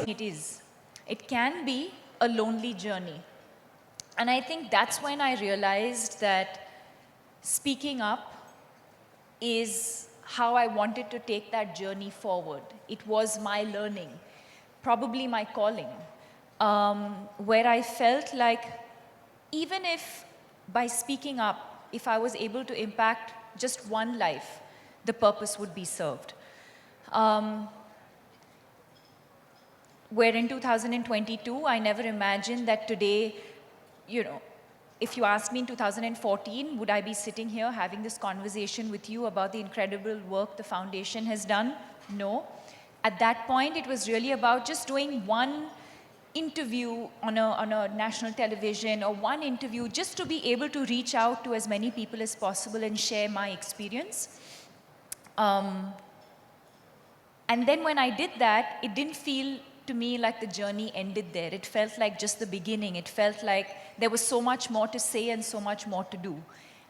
It is. It can be a lonely journey. And I think that's when I realized that speaking up is how I wanted to take that journey forward. It was my learning, probably my calling, where I felt like even if by speaking up, if I was able to impact just one life, the purpose would be served. Where in 2022, I never imagined that today, if you asked me in 2014, would I be sitting here having this conversation with you about the incredible work the foundation has done? No. At that point, it was really about just doing one interview on a national television or one interview just to be able to reach out to as many people as possible and share my experience. And then when I did that, it didn't feel to me like the journey ended there. It felt like just the beginning. It felt like there was so much more to say and so much more to do.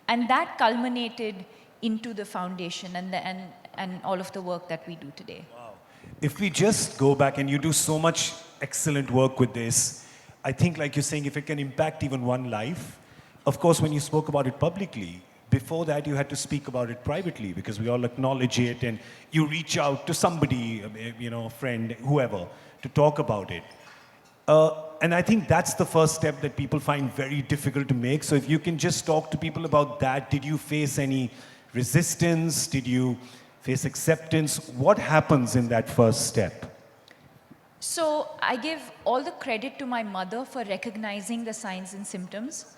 And that culminated into the foundation and all of the work that we do today. Wow. If we just go back, and you do so much excellent work with this, I think like you're saying, if it can impact even one life, of course, when you spoke about it publicly, before that you had to speak about it privately because we all acknowledge it and you reach out to somebody, a friend, whoever, to talk about it. And I think that's the first step that people find very difficult to make. So if you can just talk to people about that, did you face any resistance? Did you face acceptance? What happens in that first step? So I give all the credit to my mother for recognizing the signs and symptoms.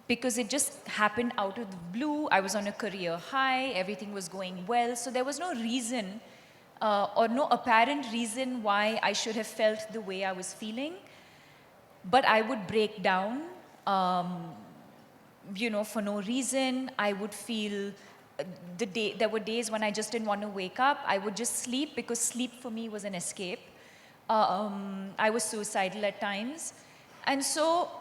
Because it just happened out of the blue. I was on a career high, everything was going well, so there was no reason or no apparent reason why I should have felt the way I was feeling. But I would break down, for no reason. I would feel, there were days when I just didn't want to wake up. I would just sleep because sleep for me was an escape. I was suicidal at times. And so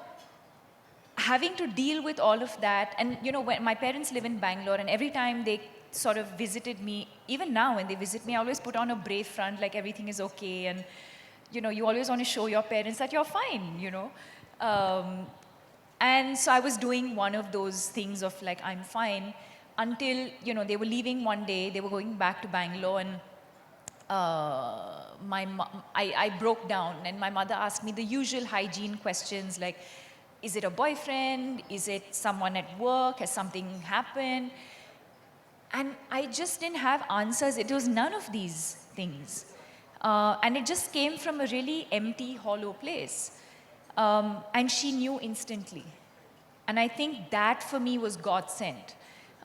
having to deal with all of that, and when my parents live in Bangalore, and every time they sort of visited me, even now when they visit me, I always put on a brave front, like everything is okay, and you always want to show your parents that you're fine, and so I was doing one of those things of like, I'm fine, until, they were leaving one day, they were going back to Bangalore, and I broke down, and my mother asked me the usual hygiene questions like, is it a boyfriend? Is it someone at work? Has something happened? And I just didn't have answers. It was none of these things. And it just came from a really empty, hollow place. And she knew instantly. And I think that for me was God sent.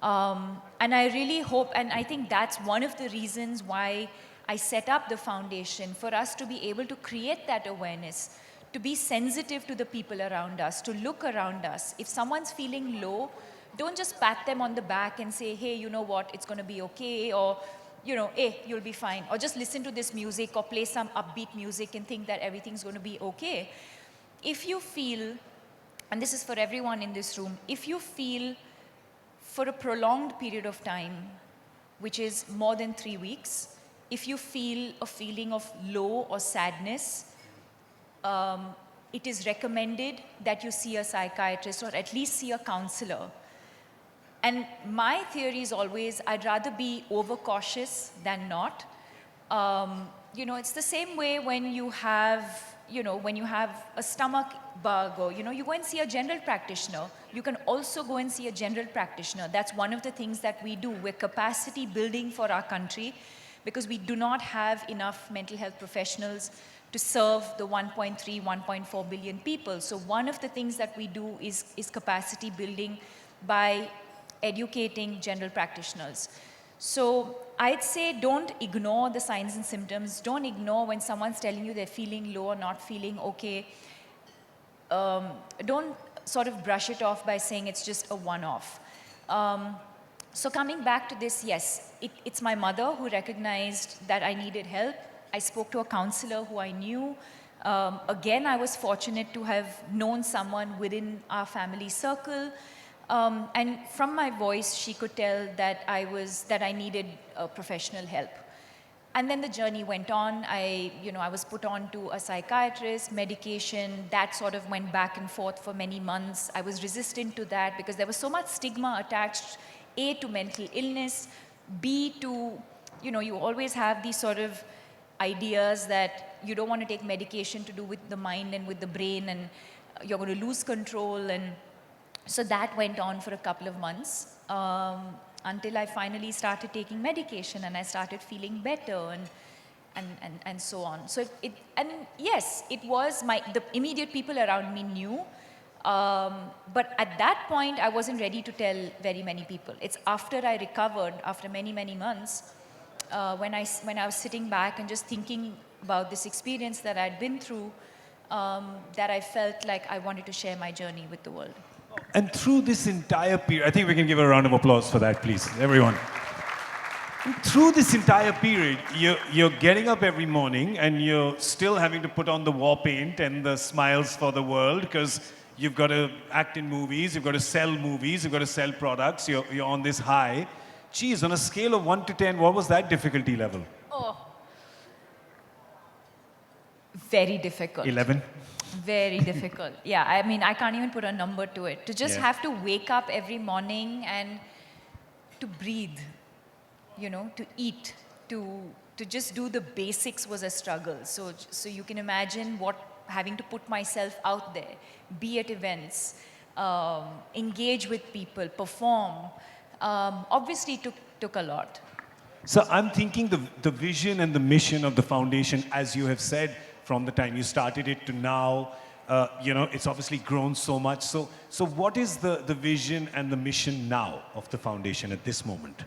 And I really hope, and I think that's one of the reasons why I set up the foundation, for us to be able to create that awareness, to be sensitive to the people around us, to look around us. If someone's feeling low, don't just pat them on the back and say, hey, you know what, it's going to be okay, or, hey, you'll be fine. Or just listen to this music or play some upbeat music and think that everything's going to be okay. If you feel, and this is for everyone in this room, if you feel for a prolonged period of time, which is more than 3 weeks, if you feel a feeling of low or sadness, it is recommended that you see a psychiatrist or at least see a counselor. And my theory is always, I'd rather be overcautious than not. It's the same way when you have, a stomach bug, or, you go and see a general practitioner. You can also go and see a general practitioner. That's one of the things that we do. We're capacity building for our country because we do not have enough mental health professionals to serve the 1.3, 1.4 billion people. So one of the things that we do is capacity building by educating general practitioners. So I'd say don't ignore the signs and symptoms. Don't ignore when someone's telling you they're feeling low or not feeling okay. Don't sort of brush it off by saying it's just a one-off. So coming back to this, yes, it's my mother who recognized that I needed help. I spoke to a counselor who I knew. Again, I was fortunate to have known someone within our family circle. And from my voice, she could tell that I needed professional help. And then the journey went on. I was put on to a psychiatrist, medication. That sort of went back and forth for many months. I was resistant to that because there was so much stigma attached, A, to mental illness, B, to, you always have these sort of ideas that you don't want to take medication to do with the mind and with the brain, and you're going to lose control. And so that went on for a couple of months. Until I finally started taking medication and I started feeling better and so on. So and yes, it was the immediate people around me knew, but at that point I wasn't ready to tell very many people. It's after I recovered, after many, many months, when I was sitting back and just thinking about this experience that I'd been through, that I felt like I wanted to share my journey with the world. And through this entire period, I think we can give a round of applause for that, please, everyone. And through this entire period, you're getting up every morning and you're still having to put on the war paint and the smiles for the world because you've got to act in movies, you've got to sell movies, you've got to sell products, you're on this high. Geez, on a scale of 1 to 10, what was that difficulty level? Oh, very difficult. 11? Very difficult. Yeah, I mean, I can't even put a number to it. To just have to wake up every morning and to breathe, to eat, to just do the basics was a struggle. So you can imagine having to put myself out there, be at events, engage with people, perform, obviously took a lot. So I'm thinking the vision and the mission of the foundation, as you have said, from the time you started it to now, it's obviously grown so much. So what is the vision and the mission now of the foundation at this moment?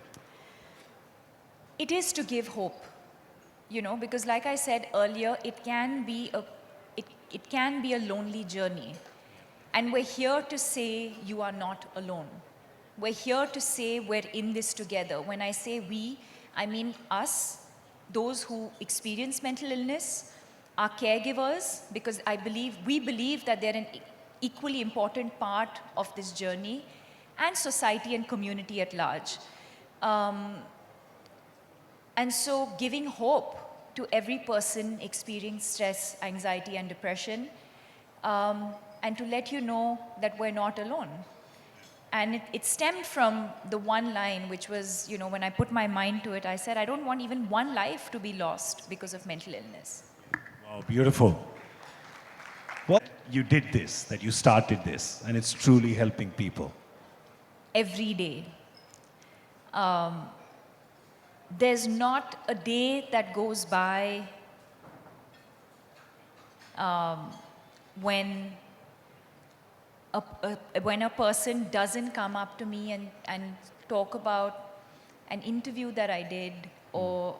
It is to give hope, because like I said earlier, it can be a lonely journey. And we're here to say you are not alone. We're here to say we're in this together. When I say we, I mean us, those who experience mental illness, our caregivers, because we believe that they're an equally important part of this journey, and society and community at large. And so giving hope to every person experiencing stress, anxiety, and depression, and to let you know that we're not alone. And it stemmed from the one line, which was, when I put my mind to it, I said, I don't want even one life to be lost because of mental illness. Wow, beautiful. Well, you did this, that you started this, and it's truly helping people. Every day. There's not a day that goes by when a person doesn't come up to me and talk about an interview that I did, or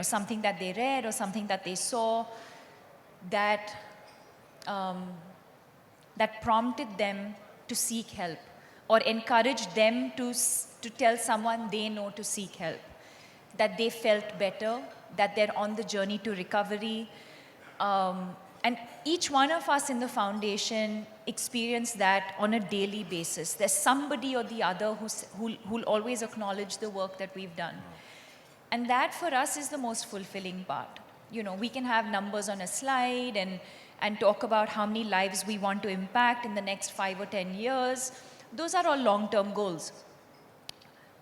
something that they read or something that they saw that prompted them to seek help, or encouraged them to tell someone they know to seek help, that they felt better, that they're on the journey to recovery. And each one of us in the foundation experience that on a daily basis. There's somebody or the other who'll always acknowledge the work that we've done. And that for us is the most fulfilling part. We can have numbers on a slide and talk about how many lives we want to impact in the next 5 or 10 years. Those are all long-term goals.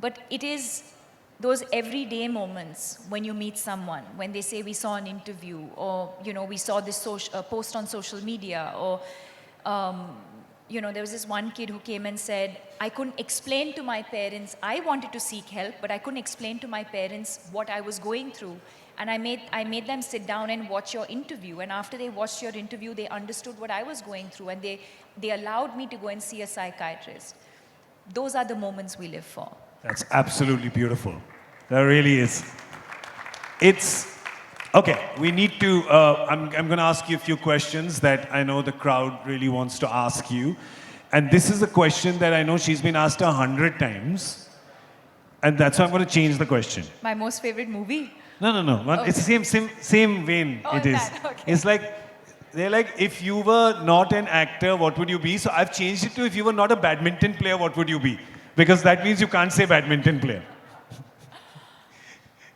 But it is those everyday moments when you meet someone, when they say we saw an interview, or we saw this post on social media, or there was this one kid who came and said, I couldn't explain to my parents, I wanted to seek help, but I couldn't explain to my parents what I was going through. And I made them sit down and watch your interview. And after they watched your interview, they understood what I was going through, and they allowed me to go and see a psychiatrist. Those are the moments we live for. That's absolutely beautiful. That really is. Okay, we need to, I'm going to ask you a few questions that I know the crowd really wants to ask you. And this is a question that I know she's been asked 100 times. And that's why I'm going to change the question. My most favorite movie? No. Okay. It's the same vein it is. That, okay. It's like, They're like, if you were not an actor, what would you be? So I've changed it to if you were not a badminton player, what would you be? Because that means you can't say badminton player.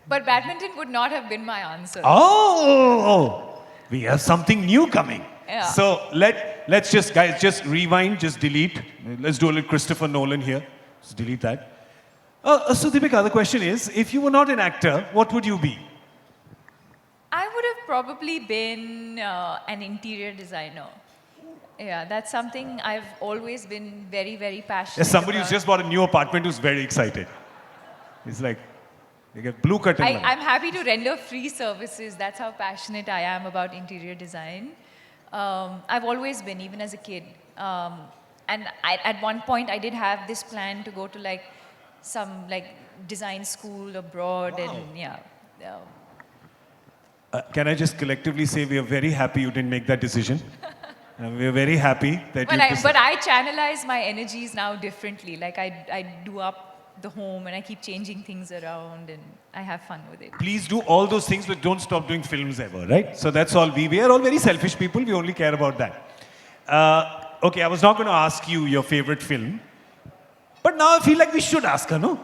But badminton would not have been my answer. Oh, we have something new coming. Yeah. So let's just, guys, just rewind, just delete. Let's do a little Christopher Nolan here. Just delete that. So Deepika, the question is, if you were not an actor, what would you be? I would have probably been an interior designer. Yeah, that's something I've always been very, very passionate There's somebody about. who's just bought a new apartment who's very excited. He's like, you get blue curtain. I'm happy to render free services. That's how passionate I am about interior design. I've always been, even as a kid. And at one point, I did have this plan to go to like some like design school abroad, Wow. and yeah. Can I just collectively say we are very happy you didn't make that decision? We are very happy that you decided. But I channelize my energies now differently. Like I do up the home and I keep changing things around and I have fun with it. Please do all those things, but don't stop doing films ever, right? So that's all. We are all very selfish people. We only care about that. Okay, I was not going to ask you your favorite film, but now I feel like we should ask her, no?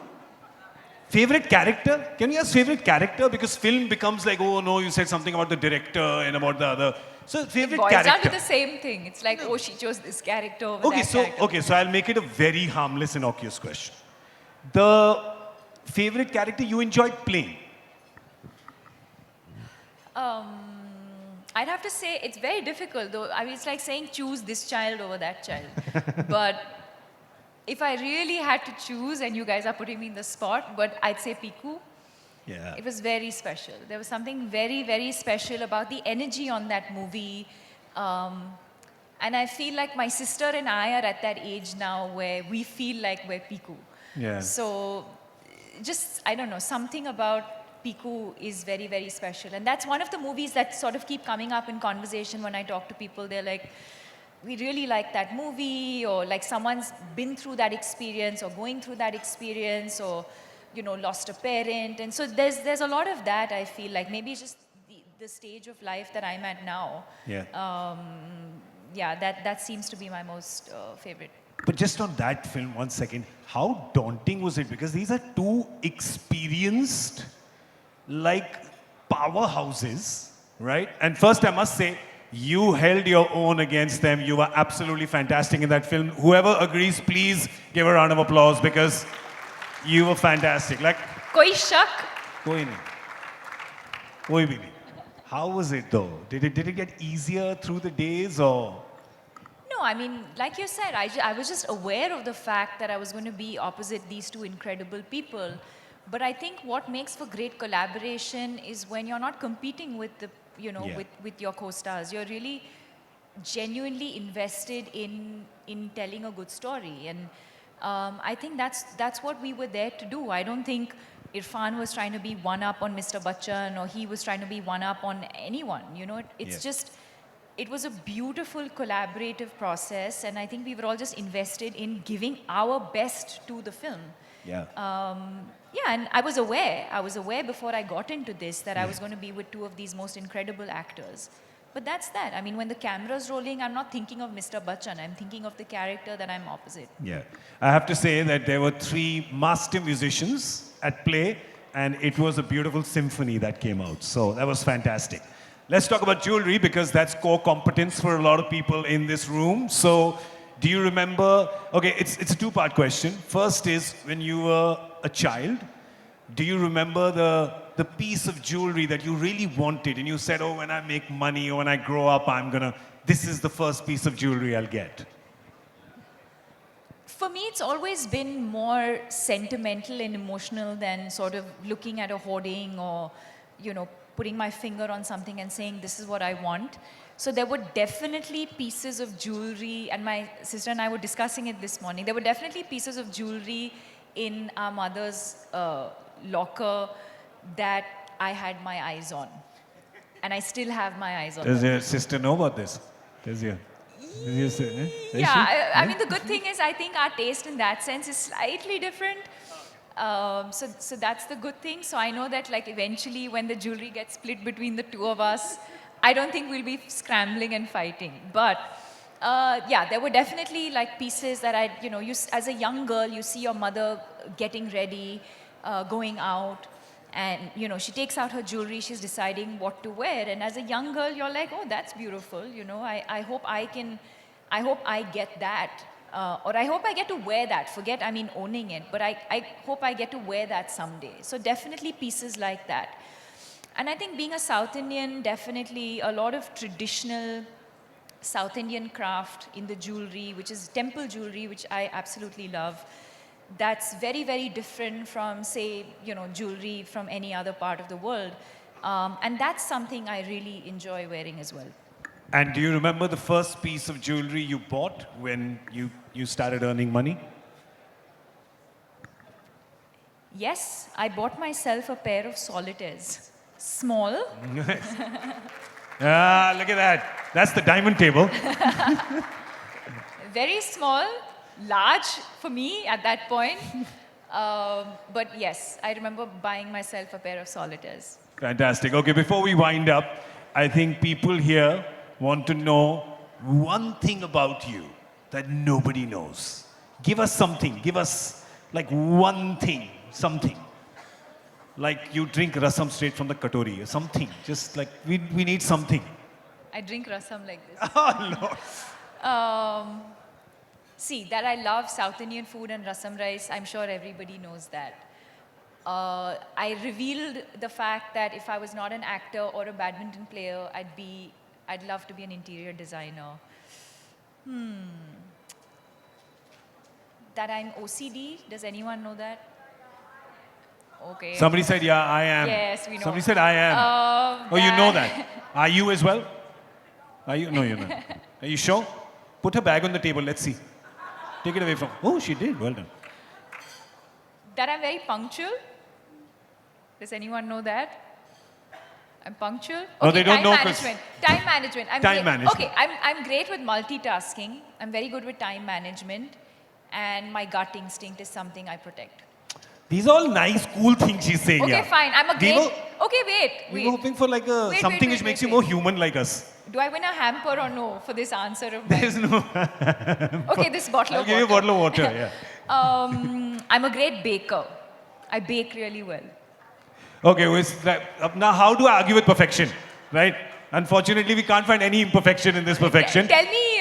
Favorite character? Can we ask favorite character? Because film becomes like, oh no, you said something about the director and about the other. So favorite Boils down to character. the same thing. It's like, oh, she chose this character over Okay, that so character. I'll make it a very harmless, innocuous question. The favorite character you enjoyed playing? I'd have to say it's very difficult though. I mean, it's like saying choose this child over that child. But if I really had to choose, and you guys are putting me in the spot, but I'd say Piku. Yeah. It was very special. There was something very, very special about the energy on that movie. And I feel like my sister and I are at that age now where we feel like we're Piku. Yeah. So just, I don't know, something about Piku is very, very special. And that's one of the movies that sort of keep coming up in conversation when I talk to people. They're like, we really like that movie, or like someone's been through that experience or going through that experience, or you know, lost a parent. And so there's a lot of that, I feel like. Maybe it's just the stage of life that I'm at now. Yeah. Yeah, that seems to be my most favorite. But just on that film, 1 second, how daunting was it? Because these are two experienced, like, powerhouses, right? And first, I must say, you held your own against them. You were absolutely fantastic in that film. Whoever agrees, please give a round of applause, because you were fantastic. Like, Koi shak? koi nahi. Koi bhi nahi. How was it though? Did it get easier through the days, or? No, I mean, like you said, I was just aware of the fact that I was going to be opposite these two incredible people. But I think what makes for great collaboration is when you're not competing with the, you know, Yeah. with your co-stars. You're really genuinely invested in telling a good story. And I think that's what we were there to do. I don't think Irfan was trying to be one up on Mr. Bachchan, or he was trying to be one up on anyone. You know, it's Yeah. just, it was a beautiful collaborative process, and I think we were all just invested in giving our best to the film. Yeah. Yeah, and I was aware before I got into this that I was going to be with two of these most incredible actors. But that's that. I mean, when the camera's rolling, I'm not thinking of Mr. Bachchan. I'm thinking of the character that I'm opposite. Yeah. I have to say that there were 3 master musicians at play, and it was a beautiful symphony that came out. So that was fantastic. Let's talk about jewelry, because that's core competence for a lot of people in this room. So do you remember, okay, it's a 2-part question. First is, when you were a child, do you remember the piece of jewelry that you really wanted, and you said, oh, when I make money or when I grow up, this is the first piece of jewelry I'll get? For me, it's always been more sentimental and emotional than sort of looking at a hoarding or, you know, putting my finger on something and saying, this is what I want. So there were definitely pieces of jewelry, and my sister and I were discussing it this morning. There were definitely pieces of jewelry in our mother's locker that I had my eyes on. And I still have my eyes on Does them. your sister know about this? Does your sister, eh? Does Yeah, she? I mean, the good thing is I think our taste in that sense is slightly different. So that's the good thing. So I know that like eventually when the jewelry gets split between the two of us, I don't think we'll be scrambling and fighting. But yeah, there were definitely like pieces that as a young girl, you see your mother getting ready, going out, and she takes out her jewelry, she's deciding what to wear. And as a young girl, you're like, oh, that's beautiful. I hope I hope I get that. Or I hope I get to wear that. Forget, owning it, but I hope I get to wear that someday. So definitely pieces like that. And I think being a South Indian, definitely a lot of traditional South Indian craft in the jewelry, which is temple jewelry, which I absolutely love. That's very, very different from, say, jewelry from any other part of the world. And that's something I really enjoy wearing as well. And do you remember the first piece of jewelry you bought when you started earning money? Yes, I bought myself a pair of solitaires. Small. Ah, look at that. That's the diamond table. Very small, large for me at that point. But yes, I remember buying myself a pair of solitaires. Fantastic. Okay, before we wind up, I think people here want to know one thing about you that nobody knows. Give us something. Give us like one thing, something. Like you drink rasam straight from the katori or something. Just like we need something. I drink rasam like this. Oh, Lord. See, that I love South Indian food and rasam rice, I'm sure everybody knows that. I revealed the fact that if I was not an actor or a badminton player, I'd love to be an interior designer. That I'm OCD, does anyone know that? Okay. Somebody said, yeah, I am. Yes, we know. Somebody said, I am. Oh, you know that. Are you as well? Are you? No, you're not. Are you sure? Put her bag on the table. Let's see. Take it away from. Oh, she did. Well done. That I'm very punctual. Does anyone know that? I'm punctual. Okay, No, they don't know. Time management. Time management. Okay, I'm great with multitasking. I'm very good with time management. And my gut instinct is something I protect. These are all nice, cool things she's saying. Okay, yeah. fine. I'm a great. Okay, wait. We were hoping for like something which makes you more human like us. Do I win a hamper or no for this answer of mine? There's no. Okay, this bottle of water. I'll give you a bottle of water, yeah. I'm a great baker. I bake really well. Okay, now how do I argue with perfection, right? Unfortunately, we can't find any imperfection in this perfection. Tell me.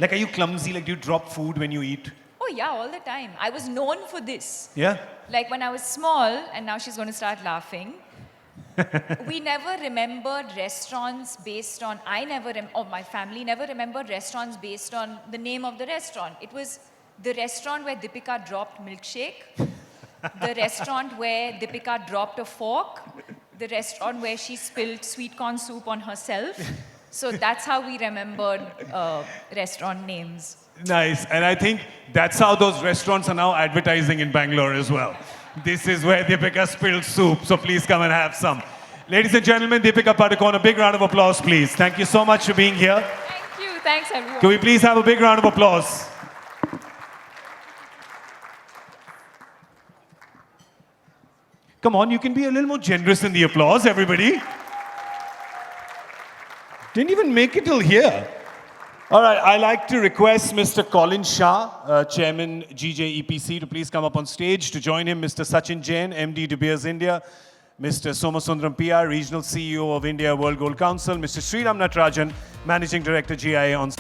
Like, are you clumsy? Like, do you drop food when you eat? Oh yeah, all the time. I was known for this. Yeah? Like when I was small, and now she's going to start laughing. We never remembered restaurants based on, or my family never remembered restaurants based on the name of the restaurant. It was the restaurant where Deepika dropped milkshake, the restaurant where Deepika dropped a fork, the restaurant where she spilled sweet corn soup on herself. So that's how we remembered restaurant names. Nice. And I think that's how those restaurants are now advertising in Bangalore as well. This is where Deepika spilled soup, so please come and have some. Ladies and gentlemen, Deepika Padukone, a big round of applause, please. Thank you so much for being here. Thank you. Thanks, everyone. Can we please have a big round of applause? Come on, you can be a little more generous in the applause, everybody. Didn't even make it till here. All right, I'd like to request Mr. Colin Shah, Chairman GJEPC, to please come up on stage. To join him, Mr. Sachin Jain, MD De Beers India, Mr. Somasundram PR, Regional CEO of India World Gold Council, Mr. Sriram Natarajan, Managing Director GIA on.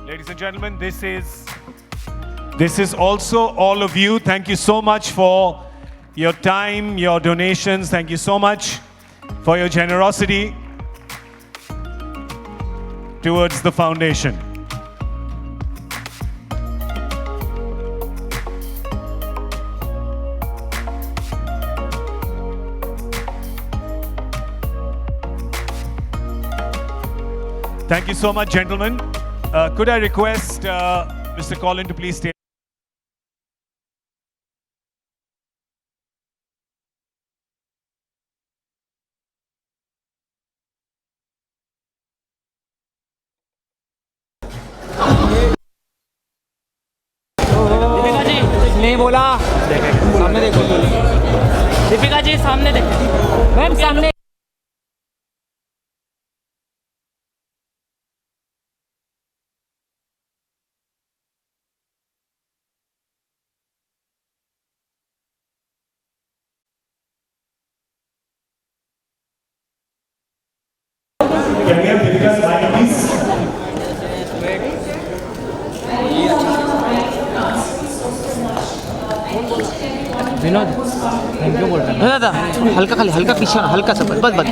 Ladies and gentlemen, this is also all of you. Thank you so much for your time, your donations. Thank you so much for your generosity towards the foundation. Thank you so much, gentlemen. Could I request Mr. Colin to please stay? Deepika ji स्नेह बोला देखे सामने देखो दीपिका जी सामने देखे ma'am सामने Can we have Deepika's smile, please? Vinod thank you बोल रहा है दादा हल्का खाली हल्का पीछे हल्का सा बस बस बस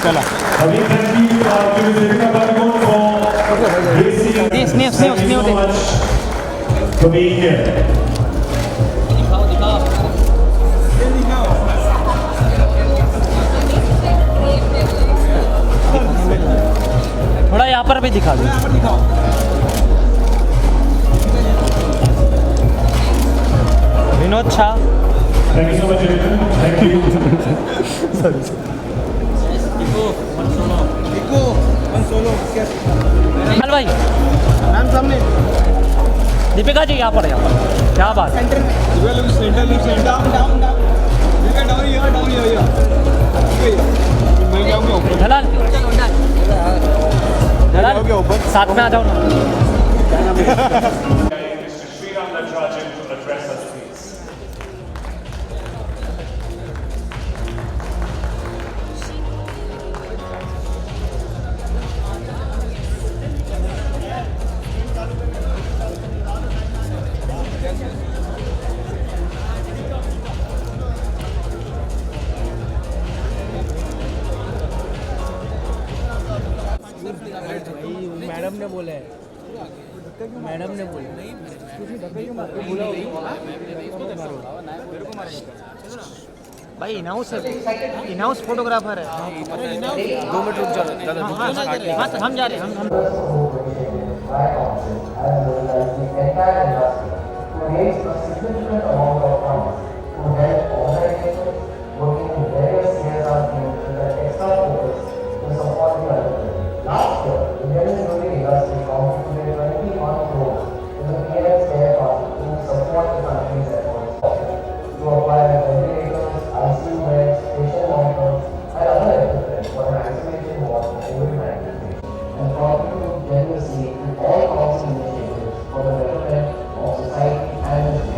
चला Again, thank you to Deepika Padukone for gracing us. Thank you so much for being here. थोड़ा यहाँ पर भी दिखा दो Vinod Shah Thank you so much, everyone. Thank you. Sorry. चल भाई मैम सामने दीपिका जी यहाँ पर क्या बात सेंटर दलाल दलाल साथ में आ जाओ ना To address us, please. Madam ने बोला है मैडम ने बोला भाई इनहाउस है इनहाउस फोटोग्राफर है 2 मिनट रुक जाओ हाँ हम जा रहे हैं हम Last year, Indian jewelry industry contributed 21 crores to the PM's care fund to support the country's efforts to acquire ventilators, ICU beds, patient monitors, and other equipment for an isolation ward for COVID-19 patients, and contribute generously to all council initiatives for the betterment of society and the nation.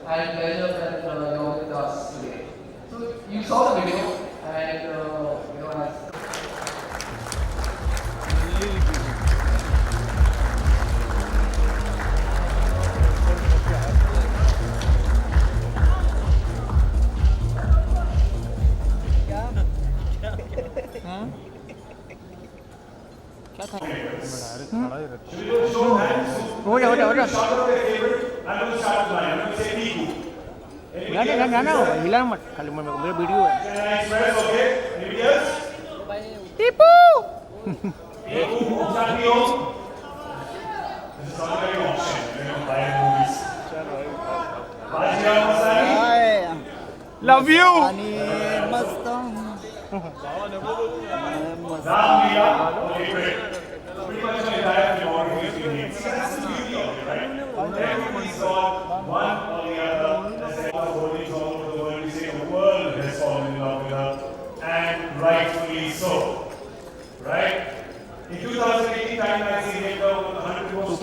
And pleasure that you're with us today. So you saw the video, and as हो जा ना हिला मत खाली मेरा video है Tipu love you मस्त And rightfully so, right? In 2018, Time magazine named her one of the 100 most